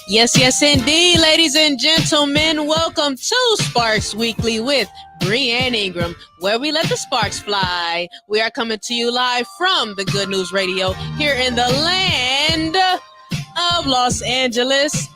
Yes, yes, indeed, ladies and gentlemen. Welcome to Sparks Weekly with Brianne Ingram, where we let the sparks fly. We are coming to you live from the Good News Radio here in the land of Los Angeles.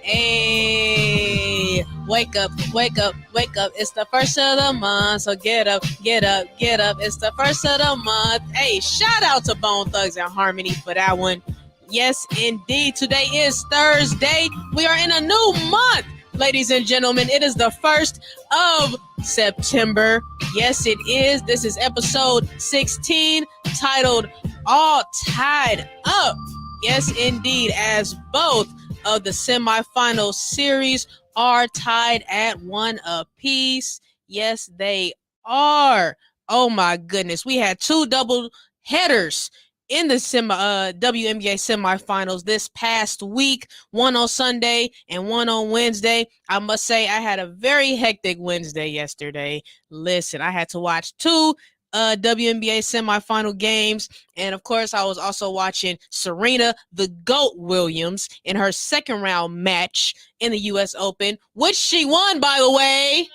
Hey, wake up, wake up, wake up. It's the first of the month, so get up, get up, get up. It's the first of the month. Hey, shout out to Bone Thugs and Harmony for that one. Yes, indeed. Today is Thursday. We are in a new month, ladies and gentlemen. It is the 1st of September. Yes, it is. This is episode 16, titled All Tied Up. Yes, indeed, as both of the semifinal series are tied at 1 apiece. Yes, they are. Oh my goodness. We had 2 double headers in the WNBA semifinals this past week, one on Sunday and one on Wednesday. I must say I had a very hectic Wednesday yesterday. Listen, I had to watch 2 WNBA semifinal games. And of course, I was also watching Serena, the GOAT Williams, in her second round match in the U.S. Open, which she won, by the way.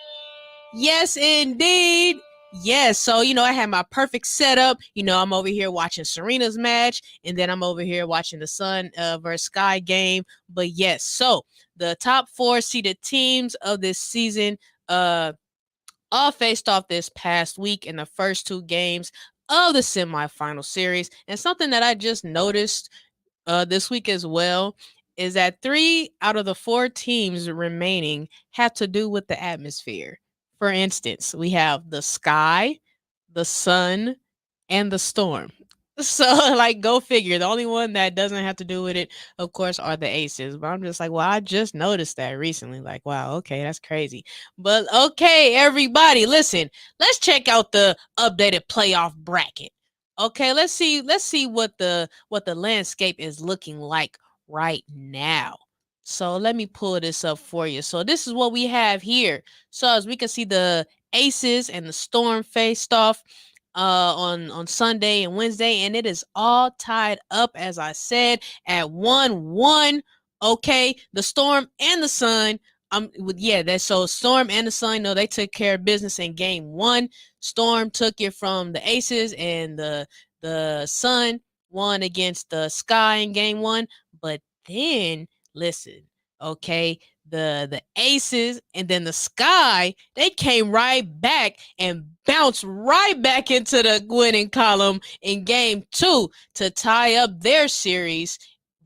Yes, indeed. Yes, so, I had my perfect setup. I'm over here watching Serena's match, and then I'm over here watching the Sun versus Sky game. But yes, so the top 4 seeded teams of this season all faced off this past week in the first 2 games of the semifinal series. And something that I just noticed this week as well is that 3 out of the 4 teams remaining have to do with the atmosphere. For instance, we have the Sky, the Sun, and the Storm. So, go figure. The only one that doesn't have to do with it, of course, are the Aces. But I'm just like, well, I just noticed that recently. Like, wow, okay, that's crazy. But okay, everybody, listen. Let's check out the updated playoff bracket. Okay, let's see what the landscape is looking like right now. So let me pull this up for you. So this is what we have here. So as we can see, the Aces and the Storm faced off on Sunday and Wednesday, and it is all tied up, as I said, at 1-1. Okay, the Storm and the Sun. That's so Storm and the Sun. No, they took care of business in game 1. Storm took it from the Aces, and the Sun won against the Sky in game 1. But then, listen, okay, the Aces and then the Sky, they came right back and bounced right back into the winning column in game 2 to tie up their series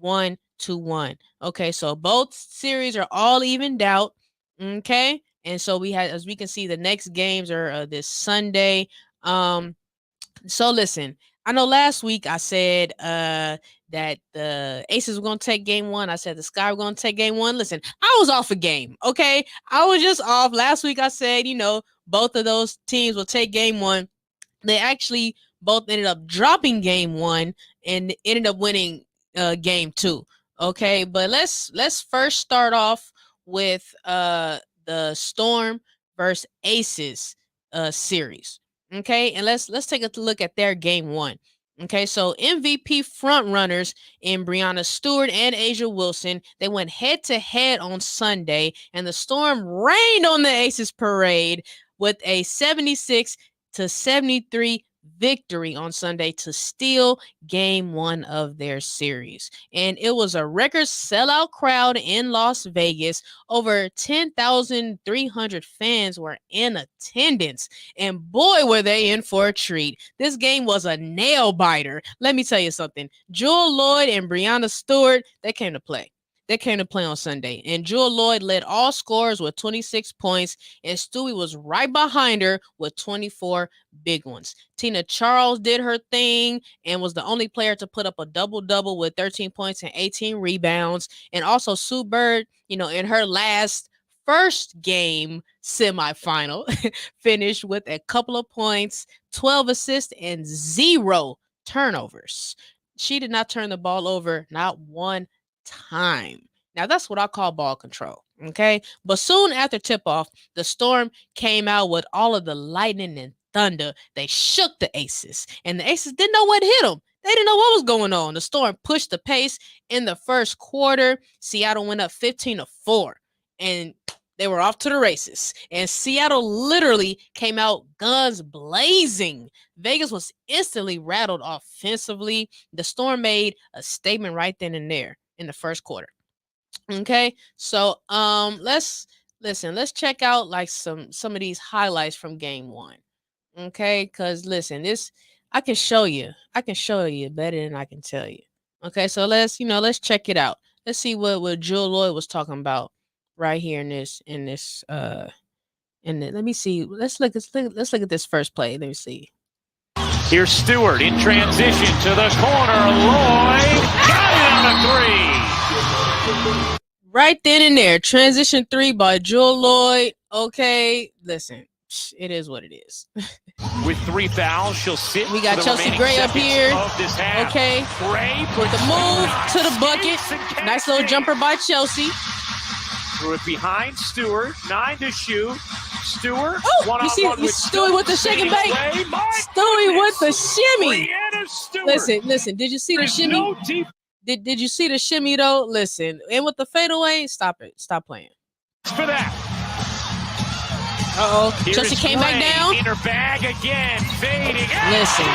1-1. Okay, so both series are all evened out. Okay, and so we had, as we can see, the next games are this Sunday. So listen, I know last week I said that the Aces were going to take game 1. I said the Sky were going to take game 1. Listen, I was off a game, okay? I was just off. Last week I said, both of those teams will take game 1. They actually both ended up dropping game 1 and ended up winning game 2. Okay, but let's first start off with the Storm versus Aces series. Okay, and let's take a look at their game 1. Okay, so MVP frontrunners in Breanna Stewart and Asia Wilson, they went head to head on Sunday, and the Storm rained on the Aces parade with a 76-73 victory on Sunday to steal game 1 of their series. And it was a record sellout crowd in Las Vegas. Over 10,300 fans were in attendance. And boy, were they in for a treat. This game was a nail biter. Let me tell you something. Jewel Lloyd and Breanna Stewart, they came to play. They came to play on Sunday, and Jewel Lloyd led all scorers with 26 points, and Stewie was right behind her with 24 big ones. Tina Charles did her thing and was the only player to put up a double-double with 13 points and 18 rebounds. And also Sue Bird, in her first game semifinal, finished with a couple of points, 12 assists, and 0 turnovers. She did not turn the ball over, not one time. Now that's what I call ball control. Okay, but soon after tip-off, the Storm came out with all of the lightning and thunder. They shook the Aces, and the Aces didn't know what hit them. They didn't know what was going on. The Storm pushed the pace in the first quarter. Seattle went up 15-4, and they were off to the races. And Seattle literally came out guns blazing. Vegas was instantly rattled offensively. The Storm made a statement right then and there in the first quarter. Okay, so let's check out like some of these highlights from game 1. Okay, because listen, this I can show you better than I can tell you. Okay, so let's check it out. Let's see what Jewel Lloyd was talking about right here in this let me see. Let's look at this first play. Let me see. Here's Stewart in transition to the corner. Lloyd got it on a 3. Right then and there, transition 3 by Jewel Lloyd. Okay, listen, it is what it is. With 3 fouls, she'll sit. We got Chelsea Gray up here. Okay, Gray with the move to the bucket. Nice little jumper by Chelsea. Threw it behind Stewart. 9 to shoot. Stewart. Oh, you see Stewie with the shake and bake. Stewie with the shimmy. Listen. Did you see the shimmy? No deep. Did you see the shimmy though? Listen, and with the fadeaway, stop it. Stop playing. For that. Chelsea came back down. In her bag again, fading. Listen.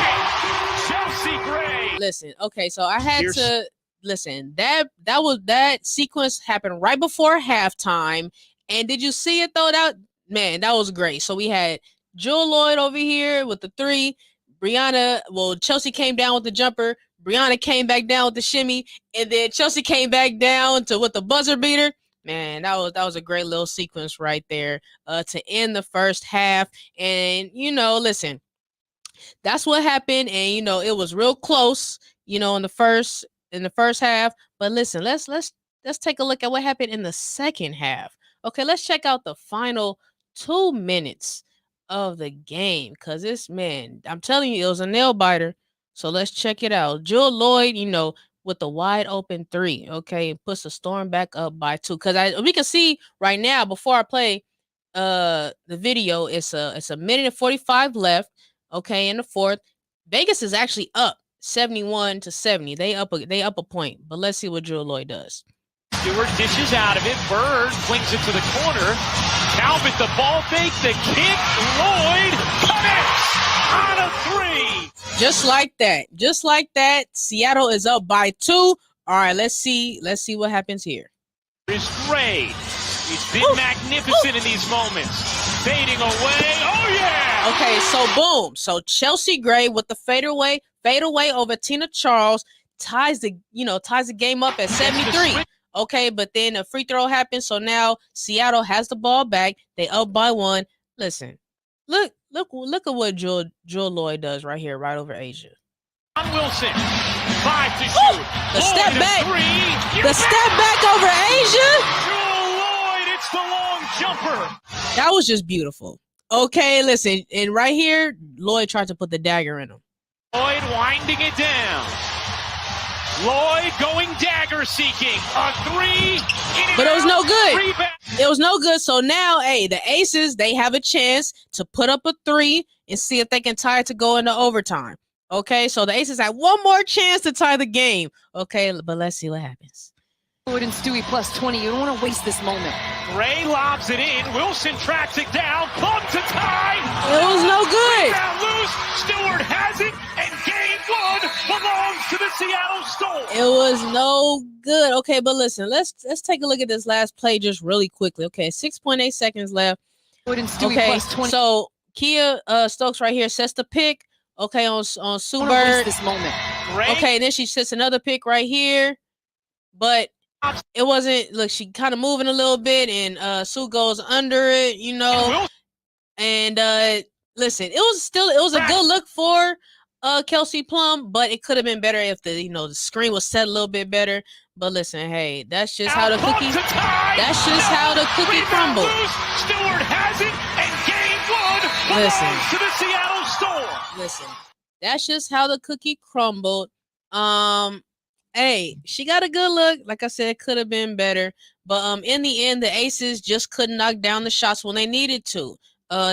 Chelsea Gray. Listen. Okay, so I had to listen. That sequence happened right before halftime. And did you see it though? That was great. So we had Jewel Lloyd over here with the 3. Chelsea came down with the jumper. Brianna came back down with the shimmy, and then Chelsea came back down with the buzzer beater. Man, that was a great little sequence right there to end the first half. And listen, that's what happened. And it was real close. In the first half. But listen, let's take a look at what happened in the second half. Okay, let's check out the final 2 minutes of the game, because I'm telling you, it was a nail biter. So let's check it out. Jewel Lloyd, with the wide open 3, okay, puts the Storm back up by 2. Because we can see right now before I play the video, it's a minute and 45 left. Okay, in the fourth, Vegas is actually up 71-70. They up a point. But let's see what Jewel Lloyd does. Stewart dishes out of it. Bird flings it to the corner. Talbot the ball fake, the kick. Lloyd connects on a 3. Just like that. Seattle is up by 2. All right, let's see what happens here. Here's Gray. He's been magnificent in these moments. Fading away. Oh yeah. Okay, so boom. So Chelsea Gray with the fadeaway over Tina Charles ties the game up at 73. Okay, but then a free throw happens. So now Seattle has the ball back. They up by 1. Listen, look at what Jewel Lloyd does right here, right over Asia. Wilson, 5 to shoot. The step back. The step back over Asia. Jewel Lloyd, it's the long jumper. That was just beautiful. Okay, listen, and right here, Lloyd tried to put the dagger in him. Lloyd winding it down. Lloyd going dagger seeking. A 3. But it was no good. It was no good. So now, the Aces, they have a chance to put up a 3 and see if they can tie it to go into overtime. Okay, so the Aces have one more chance to tie the game. Okay, but let's see what happens. Lloyd and Stewie plus 20. You don't want to waste this moment. Gray lobs it in. Wilson tracks it down. Club to tie. It was no good. Rebound loose. Stewart has it. And game 1 belongs to the Seattle Storm. It was no good. Okay, but listen, let's take a look at this last play just really quickly. Okay, 6.8 seconds left. Lloyd and Stewie okay, plus 20. So Kia Stokes right here sets the pick. Okay, on Sue Bird. Bird. This moment. Gray. Okay, then she sets another pick right here. But it wasn't, look, she kind of moving a little bit, and Sue goes under it, And listen, it was a good look for Kelsey Plum, but it could have been better if the screen was set a little bit better. But listen, hey, that's just how the cookie crumbled. Stewart has it, and game 1 belongs to the Seattle Storm. Listen, that's just how the cookie crumbled. Hey, she got a good look. Like I said, it could have been better. But in the end, the Aces just couldn't knock down the shots when they needed to.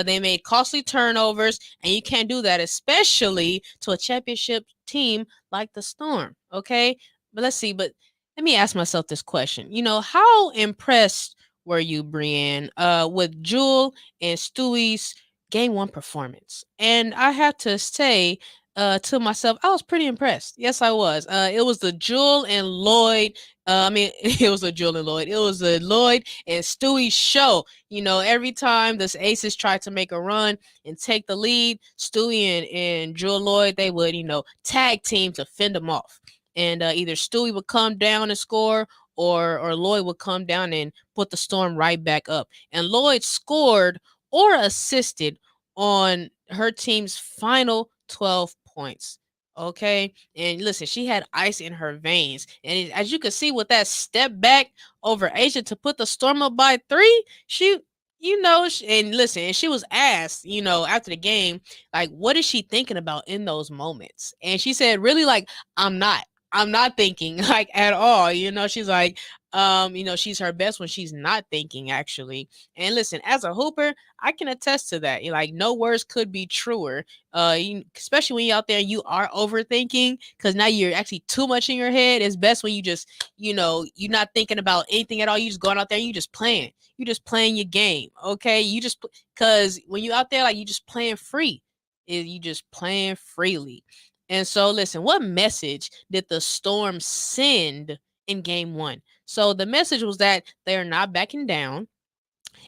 They made costly turnovers, and you can't do that, especially to a championship team like the Storm. Okay, but let's see. But let me ask myself this question. How impressed were you, Brienne, with Jewel and Stewie's game one performance? And I have to say, to myself, I was pretty impressed. Yes, I was. It was the Jewel and Lloyd. It was a Jewel and Lloyd. It was a Lloyd and Stewie show. Every time the Aces tried to make a run and take the lead, Stewie and Jewel Lloyd, they would, tag team to fend them off. And either Stewie would come down and score, or Lloyd would come down and put the Storm right back up. And Lloyd scored or assisted on her team's final 12 points. Okay. And listen, she had ice in her veins. And as you can see with that step back over Asia to put the Storm up by 3, and listen, and she was asked, after the game, like, what is she thinking about in those moments? And she said, really, like, I'm not thinking like at all. She's like, she's her best when she's not thinking, actually. And listen, as a hooper, I can attest to that. Like, no words could be truer. Especially when you're out there and you are overthinking, because now you're actually too much in your head. It's best when you just, you're not thinking about anything at all. You just going out there and you just playing. You just playing your game. Okay. Because when you're out there, like, you just playing free. You just playing freely. And so, listen, what message did the Storm send in game one? So the message was that they are not backing down.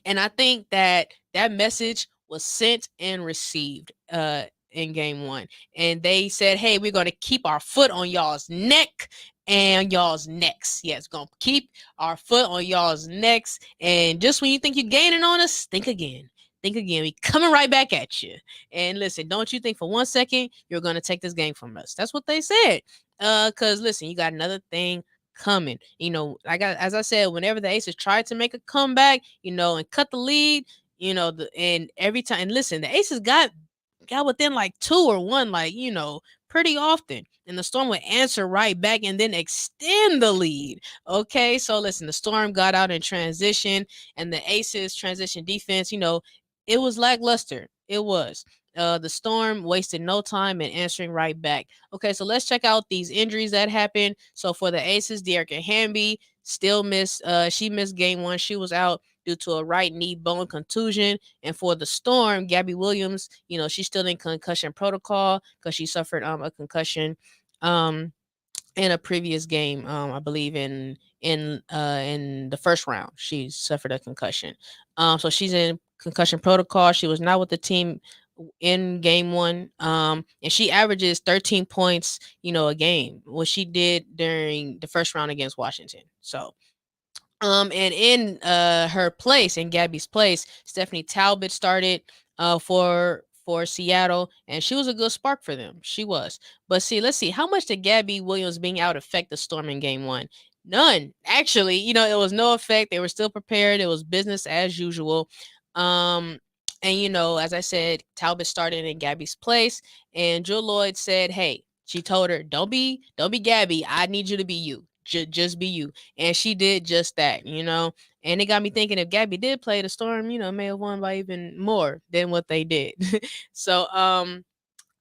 And I think that message was sent and received in game one. And they said, hey, we're going to keep our foot on y'all's neck and y'all's necks. Yes, going to keep our foot on y'all's necks. And just when you think you're gaining on us, think again. Think again. We coming right back at you. And listen, don't you think for 1 second you're going to take this game from us. That's what they said. Because listen, you got another thing coming. As I said, whenever the Aces tried to make a comeback, and cut the lead, and every time, and listen, the Aces got within like 2 or 1, like, pretty often. And the Storm would answer right back and then extend the lead. Okay, so listen, the Storm got out in transition, and the Aces transition defense, it was lackluster. It was. The Storm wasted no time in answering right back. Okay, so let's check out these injuries that happened. So for the Aces, Dearica Hamby still missed. She missed game one. She was out due to a right knee bone contusion. And for the Storm, Gabby Williams, she's still in concussion protocol because she suffered a concussion in a previous game. I believe in the first round, she suffered a concussion. So she's in concussion protocol. She was not with the team in game one. And she averages 13 points, a game, what she did during the first round against Washington. So and in her place, in Gabby's place, Stephanie Talbot started for Seattle, and she was a good spark for them. She was. But see, let's see, how much did Gabby Williams being out affect the Storm in game one? None. Actually, it was no effect. They were still prepared. It was business as usual. And as I said, Talbot started in Gabby's place, and Jewel Lloyd said, hey, she told her, don't be Gabby. I need you to be you. Just be you. And she did just that, and it got me thinking, if Gabby did play, the Storm, may have won by even more than what they did. So,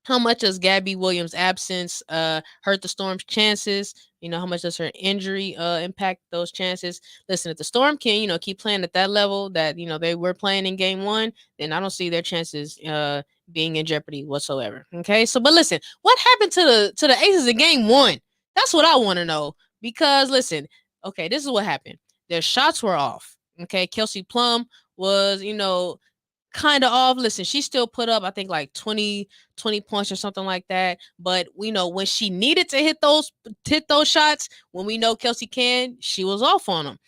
how much does Gabby Williams' absence hurt the Storm's chances? How much does her injury impact those chances? Listen, if the Storm can, keep playing at that level that, they were playing in game one, then I don't see their chances being in jeopardy whatsoever. Okay, so, but listen, what happened to the Aces in game one? That's what I want to know. Because listen, okay, this is what happened. Their shots were off. Okay, Kelsey Plum was, kind of off. Listen, she still put up, I think, like 20 points or something like that. But we know when she needed to hit those shots, when we know Kelsey can, she was off on them.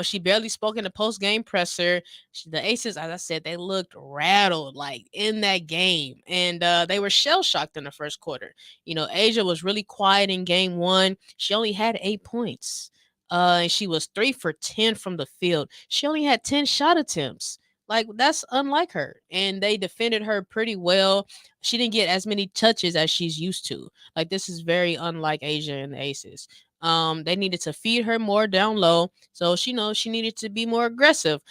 She barely spoke in the post-game presser. The Aces, as I said, they looked rattled, like, in that game. And they were shell-shocked in the first quarter. Asia was really quiet in game one. She only had 8 points. And she was 3 for 10 from the field. She only had 10 shot attempts. Like, that's unlike her. And they defended her pretty well. She didn't get as many touches as she's used to. Like, this is very unlike Asia and the Aces. They needed to feed her more down low. So she needed to be more aggressive.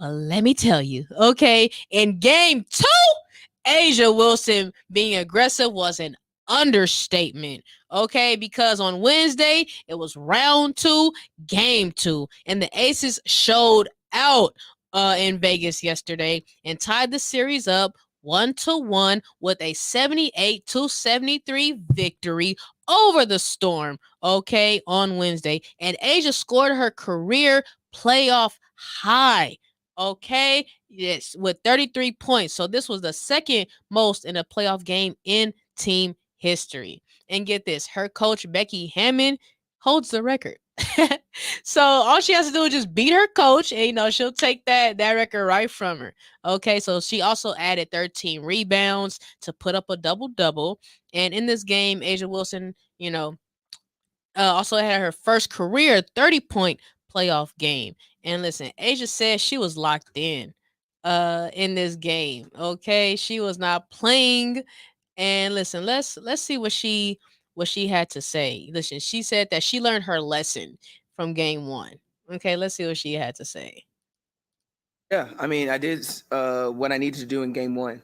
Well, let me tell you, okay, in game 2, Asia Wilson being aggressive was an understatement, okay, because on Wednesday, it was round 2, game 2, and the Aces showed out in Vegas yesterday and tied the series up 1-1 with a 78-73 victory over the Storm, okay, on Wednesday. And Asia scored her career playoff high. Okay, yes, with 33 points. So this was the second most in a playoff game in team history. And get this, her coach Becky Hammond holds the record. So all she has to do is just beat her coach, and she'll take that record right from her. Okay, so she also added 13 rebounds to put up a double double. And in this game, Asia Wilson, also had her first career 30-point playoff game. And listen, Asia said she was locked in this game. Okay, she was not playing. And listen, let's see what she had to say. Listen, she said that she learned her lesson from game 1. Okay, let's see what she had to say. Yeah, I mean, I did what I needed to do in game 1.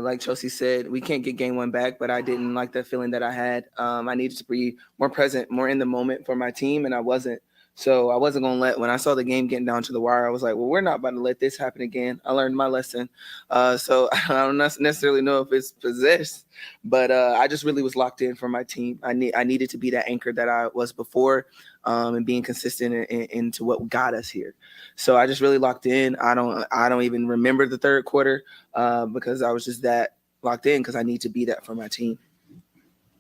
Like Chelsea said, we can't get game 1 back, but I didn't like the feeling that I had. I needed to be more present, more in the moment for my team, and I wasn't. So I wasn't going to when I saw the game getting down to the wire, I was like, well, we're not about to let this happen again. I learned my lesson. So I don't necessarily know if it's possessed, but I just really was locked in for my team. I needed to be that anchor that I was before, and being consistent into what got us here. So I just really locked in. I don't even remember the third quarter because I was just that locked in because I need to be that for my team.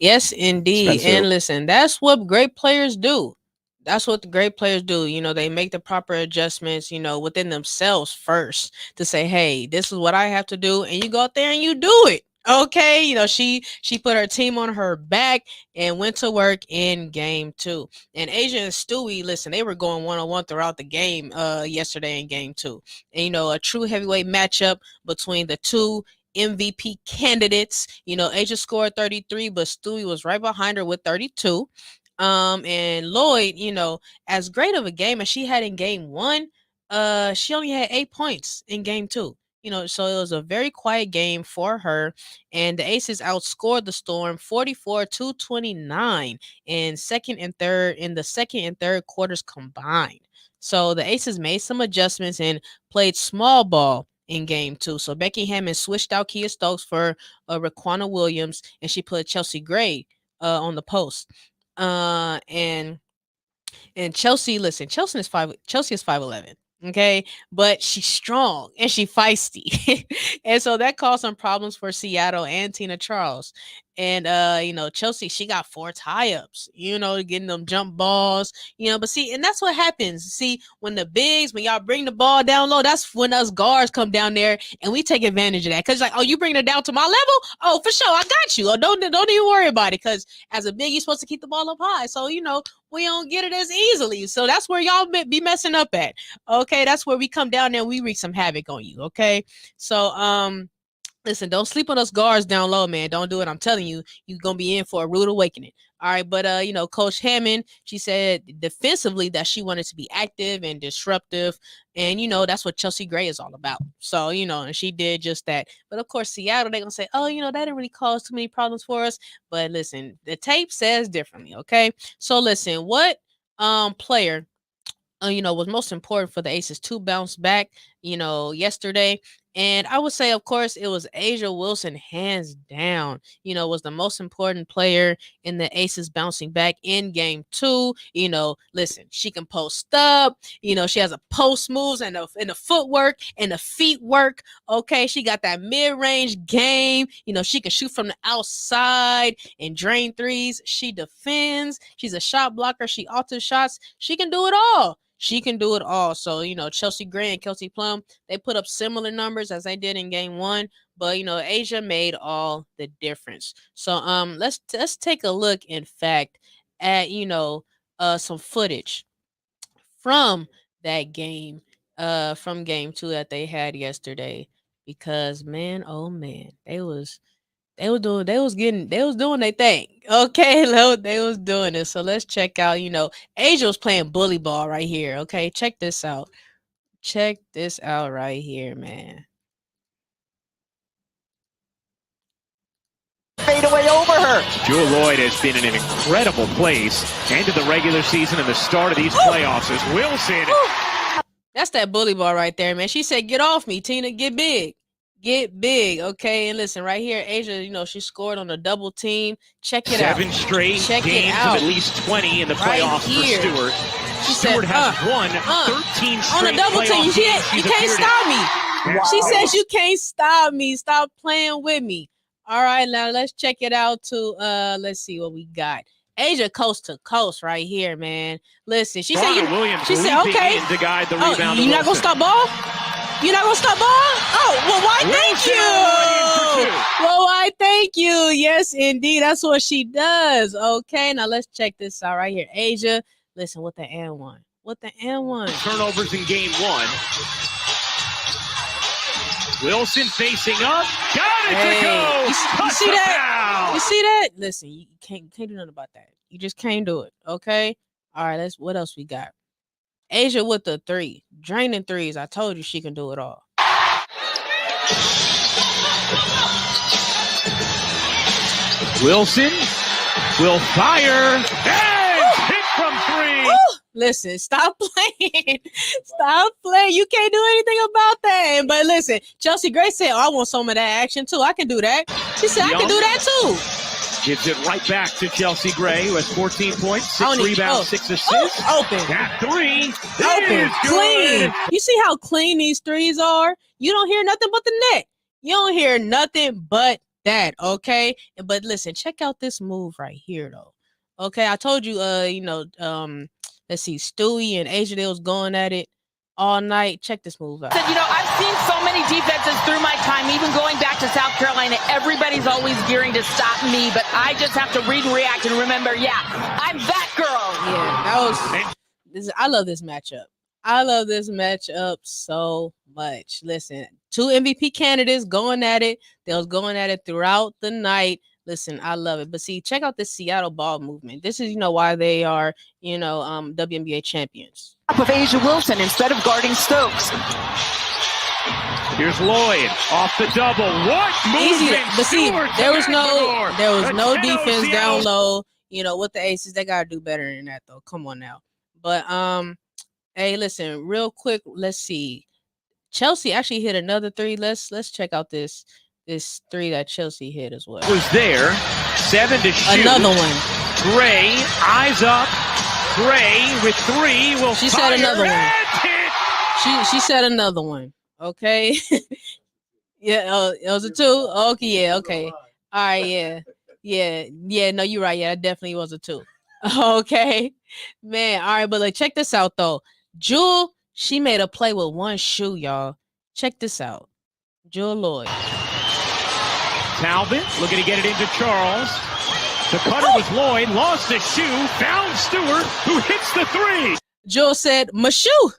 Yes, indeed. Spencer. And listen, that's what great players do. That's what the great players do. They make the proper adjustments, within themselves first to say, hey, this is what I have to do. And you go out there and you do it. Okay. She put her team on her back and went to work in game 2. And Asia and Stewie, listen, they were going 1-on-1 throughout the game yesterday in game 2. And, a true heavyweight matchup between the two MVP candidates. Asia scored 33, but Stewie was right behind her with 32. And Lloyd, as great of a game as she had in game 1, she only had 8 points in game 2. So it was a very quiet game for her, and the Aces outscored the Storm 44-29 in the second and third quarters combined. So the Aces made some adjustments and played small ball in game 2. So Becky Hammond switched out Kia Stokes for Raquana Williams, and she put Chelsea Gray on the post. And Chelsea, listen, Chelsea is 5'11", okay, but she's strong and she feisty, and so that caused some problems for Seattle and Tina Charles. And Chelsea, she got 4 tie-ups, getting them jump balls, but see, and that's what happens. See, when y'all bring the ball down low, that's when us guards come down there and we take advantage of that. Cause like, oh, you bring it down to my level? Oh, for sure, I got you. Oh, don't even worry about it. Cause as a big, you're supposed to keep the ball up high. So, we don't get it as easily. So that's where y'all be messing up at. Okay, that's where we come down there and we wreak some havoc on you. Okay, so listen, don't sleep on us guards down low, man. Don't do it. I'm telling you, you're gonna be in for a rude awakening. All right, but Coach Hammond, she said defensively that she wanted to be active and disruptive, and that's what Chelsea Gray is all about. So and she did just that. But of course, Seattle, they're gonna say, oh, that didn't really cause too many problems for us. But listen, the tape says differently. Okay, so listen, what player was most important for the Aces to bounce back, yesterday. And I would say, of course, it was Asia Wilson, hands down, was the most important player in the Aces bouncing back in game 2. Listen, she can post up, she has a post moves and the footwork and the feet work. Okay, she got that mid-range game. She can shoot from the outside and drain threes. She defends. She's a shot blocker. She alters shots. She can do it all. She can do it all. So, Chelsea Gray and Kelsey Plum, they put up similar numbers as they did in game 1, but Asia made all the difference. So let's take a look, in fact, at some footage from that game, from game 2 that they had yesterday, because man, oh man, they was doing their thing. Okay, they was doing it. So let's check out, Asia was playing bully ball right here. Okay, check this out. Check this out right here, man. Fade away over her. Jewel Lloyd has been in an incredible place. End of the regular season and the start of these playoffs as Wilson. That's that bully ball right there, man. She said, "Get off me, Tina. Get big. Get big." Okay, and listen, right here, Asia, she scored on a double team. Check it out. 7 straight Check it games out. of at least 20 in the Right playoffs here. for Stewart. She Stewart said, has won 13 straight on a double team. playoff games You she's can't appeared in. stop me. She says you can't stop me. Stop playing with me. All right, now let's check it out to let's see what we got. Asia coast to coast right here, man. Listen, she said Williams she said leaping okay. in to guide the rebound. You're not gonna stop ball? You're not gonna stop ball? Oh, well, why thank you? Well, why thank you? Yes, indeed. That's what she does. Okay, now let's check this out right here. Asia, listen, what the and one. What the and one. Turnovers in game 1. Wilson facing up. Got it to go. You see that? You see that? Listen, you can't do nothing about that. You just can't do it. Okay. All right. What else we got? Asia with the 3, draining threes. I told you she can do it all. Wilson will fire. And hit from 3. Listen, stop playing. Stop playing. You can't do anything about that. But listen, Chelsea Gray said, I want some of that action too. I can do that. She said, I can do that too. Gives it right back to Chelsea Gray, who has 14 points, 6 rebounds, 6 assists. Open. That 3 Open. Clean. You see how clean these threes are? You don't hear nothing but the net. You don't hear nothing but that, okay? But listen, check out this move right here, though. Okay, I told you, let's see, Stewie and Asia, they was going at it all night. Check this move out. I've seen so many defenses through my time, even going back to South Carolina. Everybody's always gearing to stop me, but I just have to read and react and remember, I'm that girl. Yeah, I love this matchup. I love this matchup so much. Listen, 2 MVP candidates going at it. They was going at it throughout the night. Listen, I love it. But see, check out this Seattle ball movement. This is, why they are, WNBA champions. With Asia Wilson instead of guarding Stokes. Here's Lloyd off the double. What movement? But see, there was no Seattle, defense down low. With the Aces, they gotta do better than that, though. Come on now. But hey, listen, real quick. Let's see. Chelsea actually hit another 3. Let's check out this 3 that Chelsea hit as well. Was there 7 to shoot. Another one. Gray, eyes up. Gray with 3 will She fire. said another one. Hit. She said another one. Okay. Yeah, it was a 2. Okay, yeah, okay. All right, yeah. No, you're right. Yeah, it definitely was a 2. Okay, man. All right, but check this out though. Jewel, she made a play with 1 shoe, y'all. Check this out. Jewel Lloyd. Talbot looking to get it into Charles. The cutter was Lloyd, lost the shoe, found Stewart, who hits the 3. Jewel said, my shoe.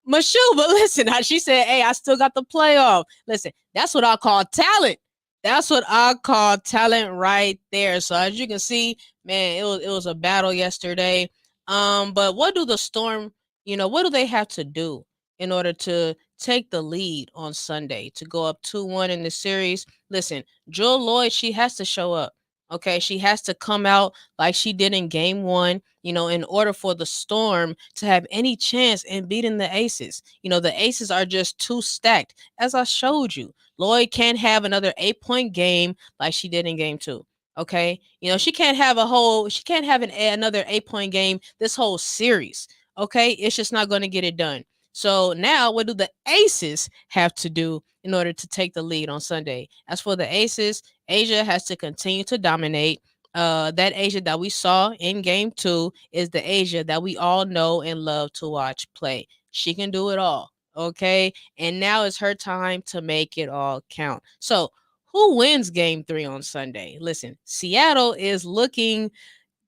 But listen, she said, hey, I still got the playoff. Listen, that's what I call talent. That's what I call talent right there. So as you can see, man, it was a battle yesterday. But what do the Storm, what do they have to do in order to take the lead on Sunday to go up 2-1 in the series? Listen, Jewel Lloyd, she has to show up. Okay, she has to come out like she did in game 1, in order for the Storm to have any chance in beating the Aces. The Aces are just too stacked. As I showed you, Lloyd can't have another 8-point game like she did in game 2. Okay, she can't have another 8-point game this whole series. Okay, it's just not going to get it done. So now what do the Aces have to do in order to take the lead on Sunday? As for the Aces, Asia has to continue to dominate. That Asia that we saw in game 2 is the Asia that we all know and love to watch play. She can do it all. Okay. And now it's her time to make it all count. So who wins game 3 on Sunday? Listen, Seattle is looking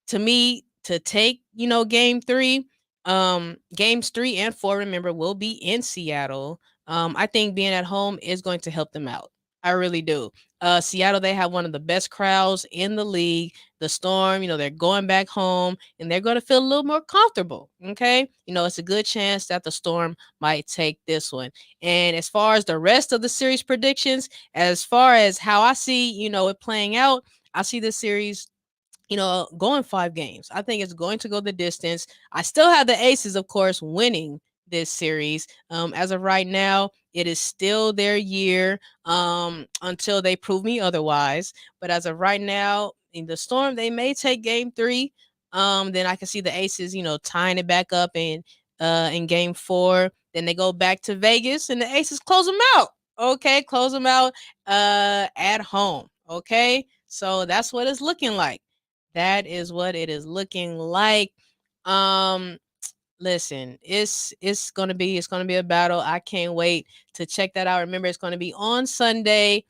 to me to take, game 3. Games 3 and 4, remember, will be in Seattle. I think being at home is going to help them out. I really do. Seattle, they have one of the best crowds in the league. The Storm, they're going back home and they're going to feel a little more comfortable. Okay. It's a good chance that the Storm might take this one. And as far as the rest of the series predictions, as far as how I see, it playing out, I see this series, going 5 games. I think it's going to go the distance. I still have the Aces, of course, winning this series. As of right now, it is still their year until they prove me otherwise. But as of right now, in the Storm, they may take game 3. Then I can see the Aces, tying it back up in game 4. Then they go back to Vegas and the Aces close them out. Okay, close them out at home. Okay, so that's what it's looking like. That is what it is looking like. Listen, it's gonna be a battle. I can't wait to check that out. Remember, it's gonna be on Sunday.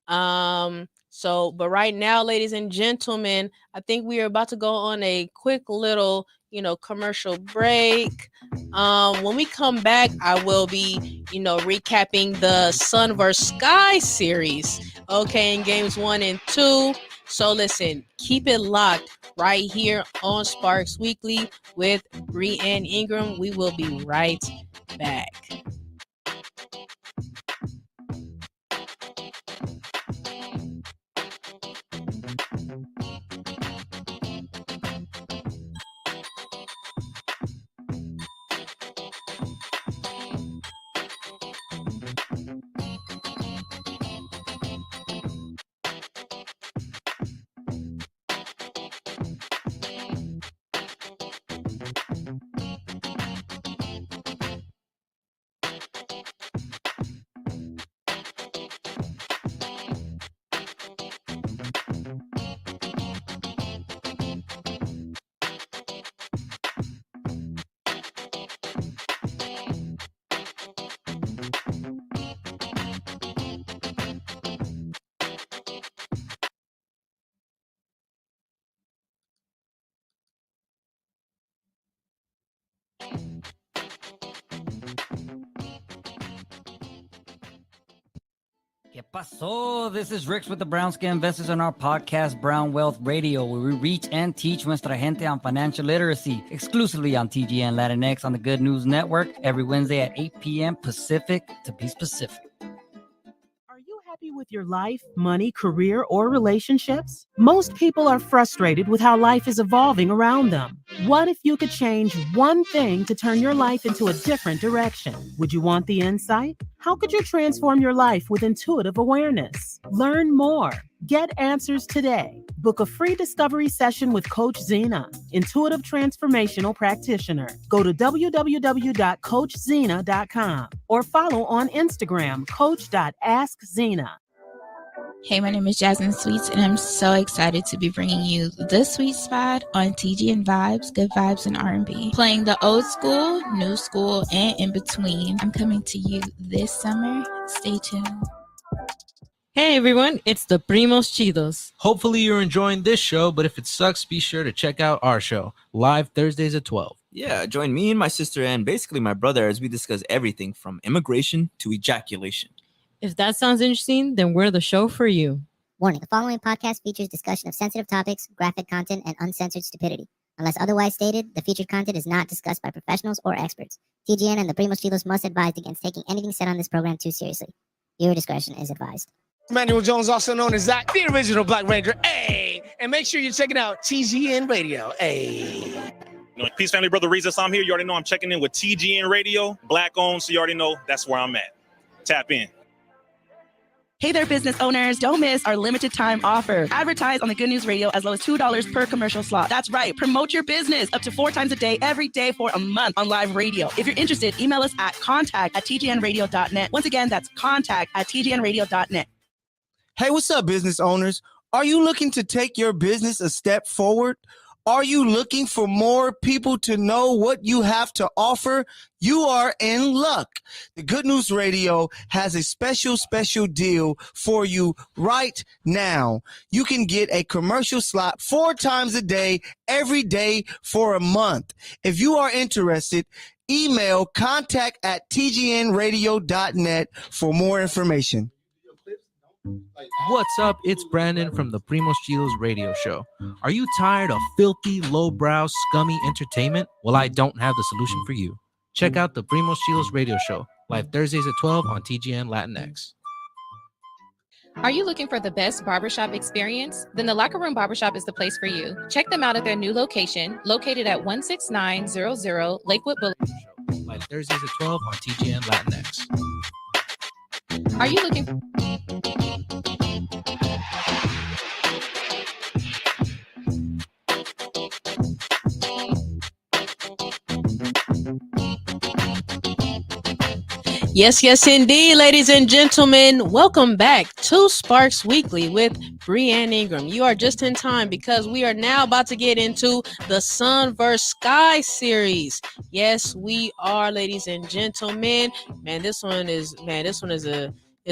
But right now, ladies and gentlemen, I think we are about to go on a quick little, commercial break. When we come back, I will be, recapping the Sun vs. Sky series. Okay, in games 1 and 2. So listen, keep it locked right here on Sparks Weekly with Brittney Ingram. We will be right back. ¿Qué pasó? This is Rix with the Brown Skin Investors on our podcast, Brown Wealth Radio, where we reach and teach nuestra gente on financial literacy, exclusively on TGN Latinx on the Good News Network, every Wednesday at 8 p.m. Pacific, to be specific. Are you happy with your life, money, career, or relationships? Most people are frustrated with how life is evolving around them. What if you could change one thing to turn your life into a different direction? Would you want the insight? How could you transform your life with intuitive awareness? Learn more. Get answers today. Book a free discovery session with Coach Zena, intuitive transformational practitioner. Go to www.coachzena.com or follow on Instagram, coach.askzena. Hey, my name is Jasmine Sweets, and I'm so excited to be bringing you The Sweet Spot on TGN Vibes, Good Vibes, and R&B. Playing the old school, new school, and in between. I'm coming to you this summer. Stay tuned. Hey everyone, it's the Primos Chidos. Hopefully you're enjoying this show, but if it sucks, be sure to check out our show, live Thursdays at 12. Yeah, join me and my sister and basically my brother as we discuss everything from immigration to ejaculation. If that sounds interesting, then we're the show for you. Warning, the following podcast features discussion of sensitive topics, graphic content, and uncensored stupidity. Unless otherwise stated, the featured content is not discussed by professionals or experts. TGN and the Primos Chidos must advise against taking anything said on this program too seriously. Viewer discretion is advised. Manuel Jones, also known as Zach, the original Black Ranger. Hey, and make sure you're checking out TGN Radio. Hey. Peace, family, brother Reza. I'm here. You already know I'm checking in with TGN Radio, Black owned, so you already know that's where I'm at. Tap in. Hey there, business owners. Don't miss our limited time offer. Advertise on the Good News Radio as low as $2 per commercial slot. That's right. Promote your business up to 4 times a day, every day for a month on live radio. If you're interested, email us at contact@tgnradio.net. Once again, that's contact@tgnradio.net. Hey, what's up, business owners? Are you looking to take your business a step forward? Are you looking for more people to know what you have to offer? You are in luck. The Good News Radio has a special deal for you right now. You can get a commercial slot 4 times a day, every day for a month. If you are interested, email contact@tgnradio.net for more information. What's up? It's Brandon from the Primos Chilos radio show. Are you tired of filthy, lowbrow, scummy entertainment? Well, I don't have the solution for you. Check out the Primos Chilos radio show, live Thursdays at 12 on TGN Latinx. Are you looking for the best barbershop experience? Then the Locker Room Barbershop is the place for you. Check them out at their new location, located at 16900 Lakewood Boulevard. Live Thursdays at 12 on TGN Latinx. Are you looking for... Yes, indeed, ladies and gentlemen. Welcome back to Sparks Weekly with Brianne Ingram. You are just in time because we are now about to get into the Sun vs. Sky series. Yes, we are, ladies and gentlemen. This one is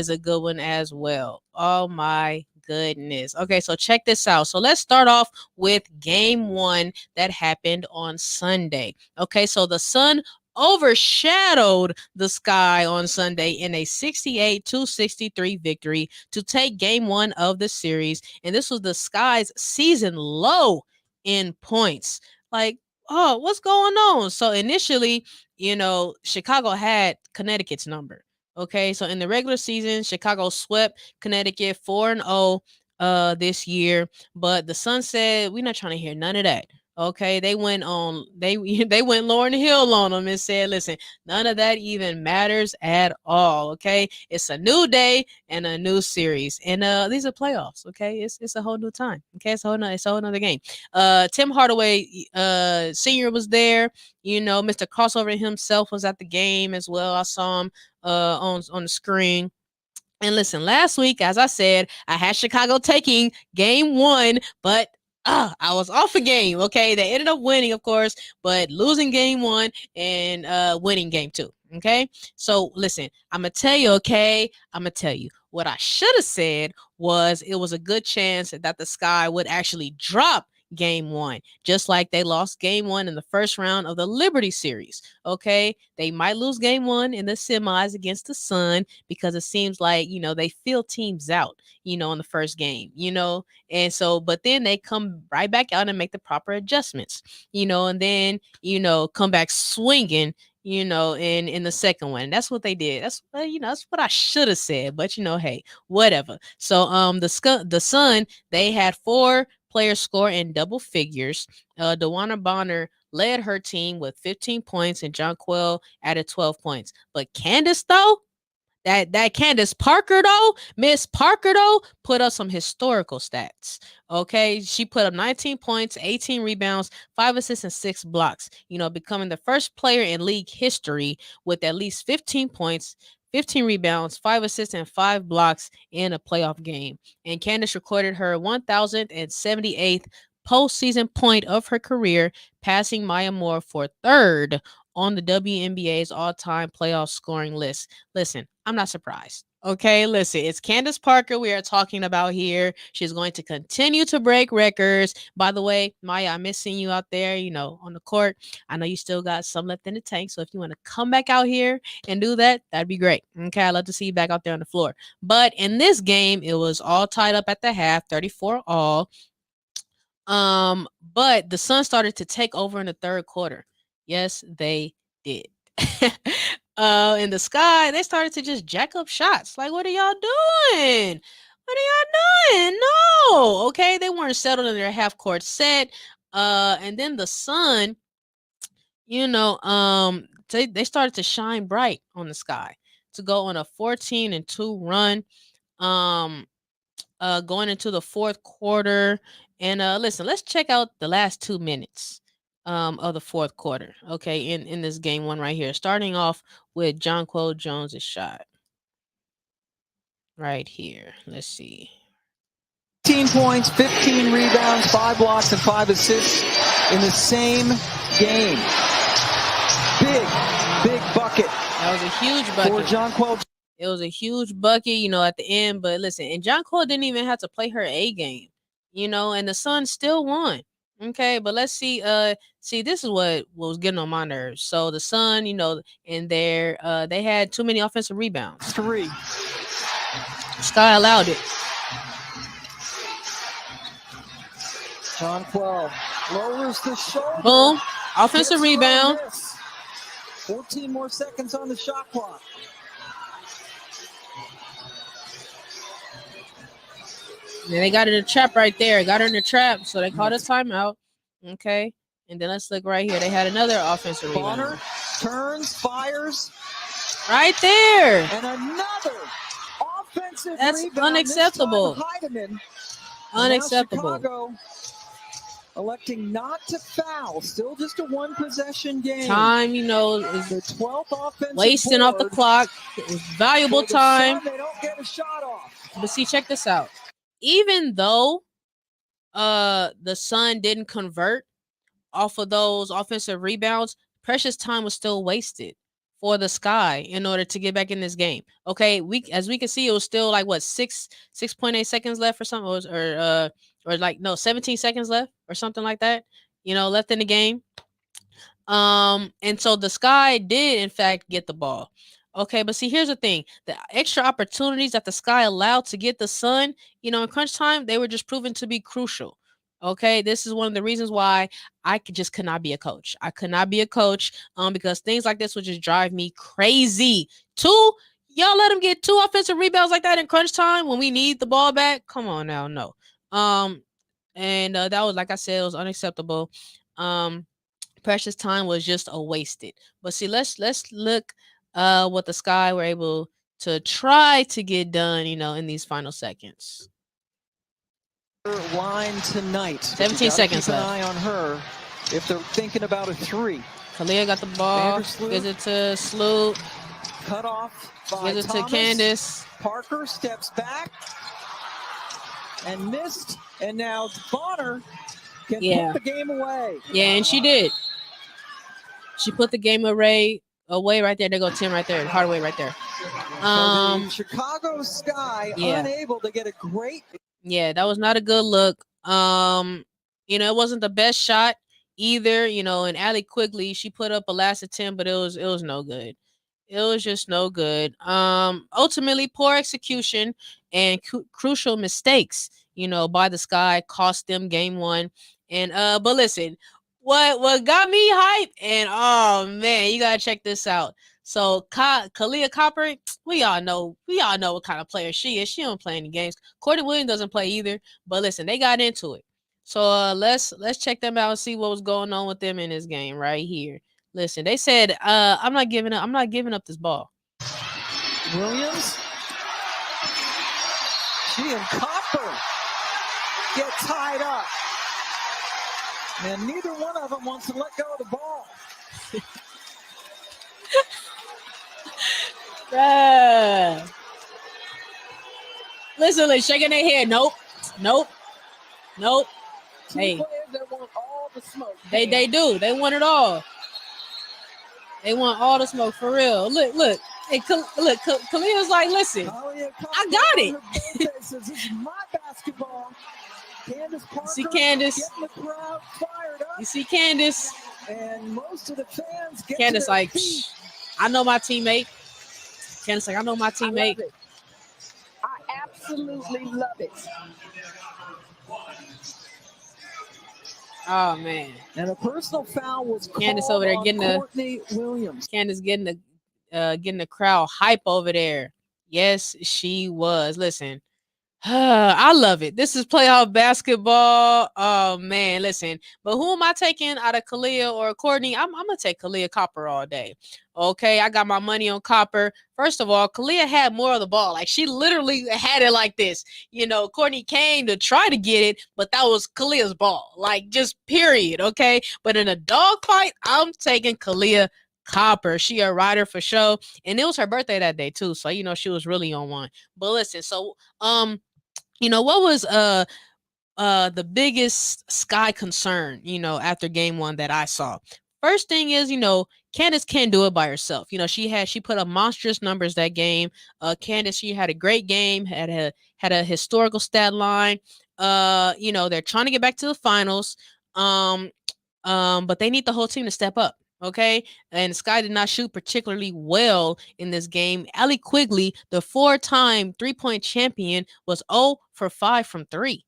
a good one as well. Oh my goodness. Okay, so check this out. So let's start off with game 1 that happened on Sunday. Okay, so the Sun overshadowed the Sky on Sunday in a 68-63 victory to take game 1 of the series. And this was the Sky's season low in points. Like, oh, what's going on? So initially, Chicago had Connecticut's number. Okay, so in the regular season, Chicago swept Connecticut 4-0 this year, but the Sun said, we're not trying to hear none of that. Okay, they went Lauryn Hill on them and said, listen, none of that even matters at all. Okay, it's a new day and a new series, and these are playoffs. Okay, it's a whole new time. Okay, it's a whole nother game. Tim Hardaway Sr. was there. Mr. Crossover himself was at the game as well. I saw him on the screen. And listen, last week, as I said, I had Chicago taking game 1, but I was off a game. Okay, they ended up winning, of course, but losing game 1 and winning game 2. Okay, so listen, I'm gonna tell you. Okay, I'm gonna tell you what I should have said was it was a good chance that the Sky would actually drop game 1, just like they lost game 1 in the first round of the Liberty series. Okay, they might lose game 1 in the semis against the Sun because it seems like they fill teams out in the first game, and so but then they come right back out and make the proper adjustments, and then come back swinging in the second one. That's what they did. That's what I should have said, but hey, whatever. So the Sun, they had 4 players score in double figures. DeWanna Bonner led her team with 15 points and Jonquel added 12 points. But Candace, though, that Candace Parker, though, Miss Parker, though, put up some historical stats. Okay, she put up 19 points, 18 rebounds, 5 assists, and 6 blocks, becoming the first player in league history with at least 15 points, 15 rebounds, 5 assists, and 5 blocks in a playoff game. And Candace recorded her 1,078th postseason point of her career, passing Maya Moore for 3rd on the WNBA's all-time playoff scoring list. Listen, I'm not surprised. Okay, listen, it's Candace Parker we are talking about here. She's going to continue to break records. By the way, Maya, I'm missing you out there, on the court. I know you still got some left in the tank. So if you want to come back out here and do that, that'd be great. Okay, I'd love to see you back out there on the floor. But in this game, it was all tied up at the half, 34-all. But the Sun started to take over in the third quarter. Yes, they did. In the Sky, they started to just jack up shots. Like, what are y'all doing? What are y'all doing? No. Okay, they weren't settled in their half court set. And then the Sun, they started to shine bright on the Sky to go on a 14-2 run. Going into the fourth quarter. And listen, let's check out the last 2 minutes of the fourth quarter. Okay, in this game 1 right here, starting off with Jonquel Jones' shot right here. Let's see. 15 points, 15 rebounds, 5 blocks, and 5 assists in the same game. Big bucket. That was a huge bucket for Jonquel. It was a huge bucket, at the end. But listen, and Jonquel didn't even have to play her A game, and the Sun still won. Okay, but let's see. This is what was getting on my nerves. So the Sun, in there, they had too many offensive rebounds. 3. Sky allowed it. Jonquel lowers the shoulder. Boom. Offensive rebound. 14 more seconds on the shot clock. Yeah, they got in the trap right there. Got her in the trap, so they called a timeout. Okay. And then let's look right here. They had another offensive rebound. Bonner turns, fires. Right there. And another offensive That's rebound. unacceptable. This time Heidemann. Unacceptable. Now Chicago electing not to foul. Still just a one-possession game. Time, is the 12th offensive wasting off the clock. It's valuable time. They don't get a shot off. But see, check this out. Even though the Sun didn't convert off of those offensive rebounds, precious time was still wasted for the Sky in order to get back in this game. Okay, as we can see, it was still like 6.8 seconds left or something, or 17 seconds left or something like that, left in the game. And so the Sky did in fact get the ball. Okay, but see, here's the thing. The extra opportunities that the Sky allowed to get the Sun, in crunch time, they were just proven to be crucial. Okay, this is one of the reasons why I could not be a coach. I could not be a coach because things like this would just drive me crazy. Y'all let them get 2 offensive rebounds like that in crunch time when we need the ball back? Come on now, no. And that was, like I said, it was unacceptable. Precious time was just a wasted. But see, let's look what the Sky were able to try to get done, in these final seconds. Line tonight. 17 seconds keep an left. eye on her if they're thinking about a 3. Kalia got the ball. Gives it to Sloot. Cut off by Gives it Thomas. to Candace. Parker steps back and missed. And now Bonner can put the game away. Yeah, and she did. She put the game away right there. There go Tim right there. Hardaway right there. So the Chicago Sky unable to get a great. Yeah, that was not a good look. It wasn't the best shot either. And Allie Quigley, she put up a last attempt, but it was no good. It was just no good. Ultimately, poor execution and crucial mistakes, by the Sky cost them game 1. And but listen, what got me hype, and oh man, you gotta check this out. So Kalia Copper, we all know what kind of player she is. She don't play any games. Courtney Williams doesn't play either. But listen, they got into it. So let's check them out and see what was going on with them in this game right here. Listen, they said, I'm not giving up this ball. Williams. She and Copper get tied up. And neither one of them wants to let go of the ball. Listen, they're shaking their head. Nope. Hey, That want all the smoke. they do. They want it all. They want all the smoke for real. Look. Hey, look. Kalia's like, listen, I got it. This is my basketball. Candace Parker See Candace. getting the crowd fired up. You see Candace. And most of the fans get Candace to their like, feet. I know my teammate. Candace like, I know my teammate. I absolutely love it. Oh man. And a personal foul was Candace called over there on getting Courtney Williams. Candace getting the crowd hype over there. Yes, she was. Listen, I love it. This is playoff basketball. Oh man, listen. But who am I taking out of Kalia or Courtney? I'm gonna take Kalia Copper all day. Okay, I got my money on Copper. First of all, Kalia had more of the ball. Like she literally had it like this. Courtney came to try to get it, but that was Kalia's ball. Like just period. Okay, but in a dogfight, I'm taking Kalia Copper. She a rider for sure, and it was her birthday that day too. So she was really on one. But listen, so what was the biggest Sky concern, after game 1 that I saw? First thing is, Candace can't do it by herself. She put up monstrous numbers that game. Candace, she had a great game, had a historical stat line. They're trying to get back to the finals. But they need the whole team to step up. Okay, and Sky did not shoot particularly well in this game. Allie Quigley, the 4-time 3-point champion, was 0 for 5 from 3.